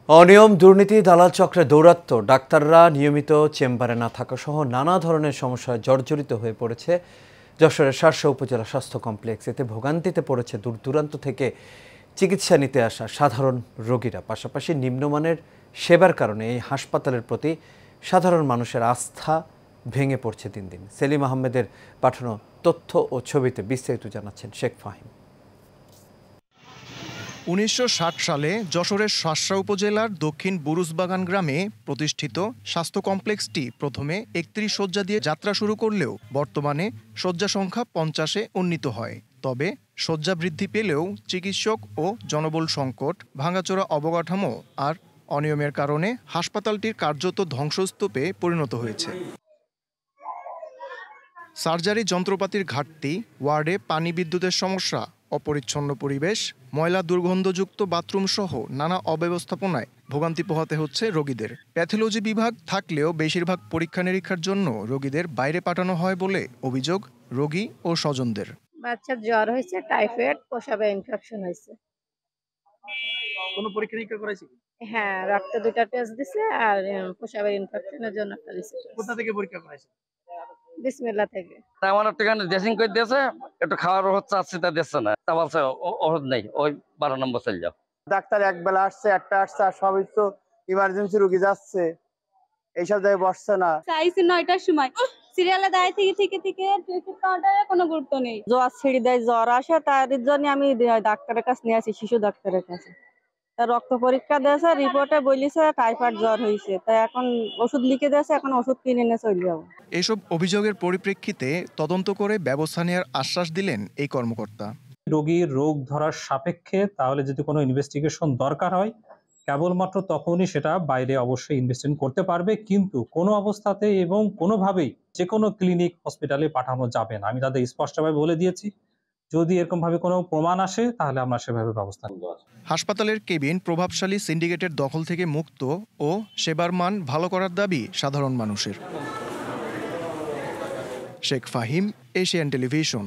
অনিয়ম, দুর্নীতি, দালাল চক্রে দৌরাত্ম্য, ডাক্তাররা নিয়মিত চেম্বারে না থাকা সহ নানা ধরনের সমস্যায় জর্জরিত হয়ে পড়েছে যশোরের শার্শা উপজেলা স্বাস্থ্য কমপ্লেক্স। এতে ভোগান্তিতে পড়েছে দূর দূরান্ত থেকে চিকিৎসা নিতে আসা সাধারণ রোগীরা। পাশাপাশি নিম্নমানের সেবার কারণে এই হাসপাতালের প্রতি সাধারণ মানুষের আস্থা ভেঙে পড়ছে দিন দিন। সেলিম আহমেদের পাঠানো তথ্য ও ছবিতে বিস্তারিত জানাচ্ছেন শেখ ফাহিম। ১৯৬০ সালে যশোরের শার্শা উপজেলার দক্ষিণ বুরুজবাগান গ্রামে প্রতিষ্ঠিত স্বাস্থ্য কমপ্লেক্সটি প্রথমে ৩১ শয্যা দিয়ে যাত্রা শুরু করলেও বর্তমানে শয্যা সংখ্যা ৫০-এ উন্নীত হয়। তবে শয্যা বৃদ্ধি পেলেও চিকিৎসক ও জনবল সংকট, ভাঙাচোরা অবকাঠামো আর অনিয়মের কারণে হাসপাতালটির কার্যত ধ্বংসস্তূপে পরিণত হয়েছে। সার্জারি যন্ত্রপাতির ঘাটতি, ওয়ার্ডে পানি বিদ্যুতের সমস্যা, অপরিচ্ছন্ন পরিবেশ, ময়লা দুর্গন্ধযুক্ত বাথরুম সহ নানা অব্যবস্থাপনায় ভোগান্তি পোহাতে হচ্ছে রোগীদের। প্যাথোলজি বিভাগ থাকলেও বেশিরভাগ পরীক্ষা নিরীক্ষার জন্য রোগীদের বাইরে পাঠানো হয় বলে অভিযোগ রোগী ও স্বজনদের। বাচ্চার জ্বর হয়েছে, টাইফয়েড, প্রস্রাবে ইনফেকশন হয়েছে। কোনো পরীক্ষা নিরীক্ষা করাইছে? হ্যাঁ, রক্ত 2টা টেস্ট দিছে আর প্রস্রাবের ইনফেকশনের জন্য একটা রিসিপ্ট। কোথা থেকে পরীক্ষা করাইছে? বিসমিল্লাহ থেকে। আমার একটা ড্রেসিং করে দিয়েছে, একটু খাওয়ার হচ্ছে আসছে, তা দিচ্ছে না, তা বলছে ওষুধ নেই, ওই 12 নম্বর চলে যাও। ডাক্তার একবেলা আসছে, একটা আসছে, আর সবই তো ইমার্জেন্সি রোগী যাচ্ছে, এইসব জায়গায় বসছে না। চাইছি 9টার সময় সিরিয়ালে দাঁড়িয়ে থেকে টিকিট কাউন্টারে কোনো গুরুত্ব নেই। জ্বর ছেড়ে দেয়, জ্বর আসে, তার জন্য আমি ডাক্তারের কাছে নিয়ে আসি, শিশু ডাক্তারের কাছে। রক্ত পরীক্ষা দিয়েছে, রিপোর্টে বলিছে টাইফয়েড জ্বর হয়েছে, তাই এখন ওষুধ লিখে দিয়েছে, এখন ওষুধ কিনে নিয়ে চলে যাবো। এসব অভিযোগের পরিপ্রেক্ষিতে তদন্ত করে ব্যবস্থা নেওয়ার আশ্বাস দিলেন এই কর্মকর্তা। রোগীর রোগ ধরার সাপেক্ষে তাহলে যদি কোনো ইনভেস্টিগেশন দরকার হয়, কেবলমাত্র তখনই সেটা বাইরে অবশ্যই ইনভেস্টিগেশন করতে পারবে, কিন্তু কোনো অবস্থাতে এবং কোনোভাবেই যে কোনো ক্লিনিক হসপিটালে পাঠানো যাবে না। আমি তাদের স্পষ্টভাবে বলে দিয়েছি, যদি এরকম ভাবে কোনো প্রমাণ আসে তাহলে আমরা সেভাবে ব্যবস্থা নেব। হাসপাতালের কেবিন প্রভাবশালী সিন্ডিকেটের দখল থেকে মুক্ত ও সেবার মান ভালো করার দাবি সাধারণ মানুষের। Sheikh Fahim, Asian television.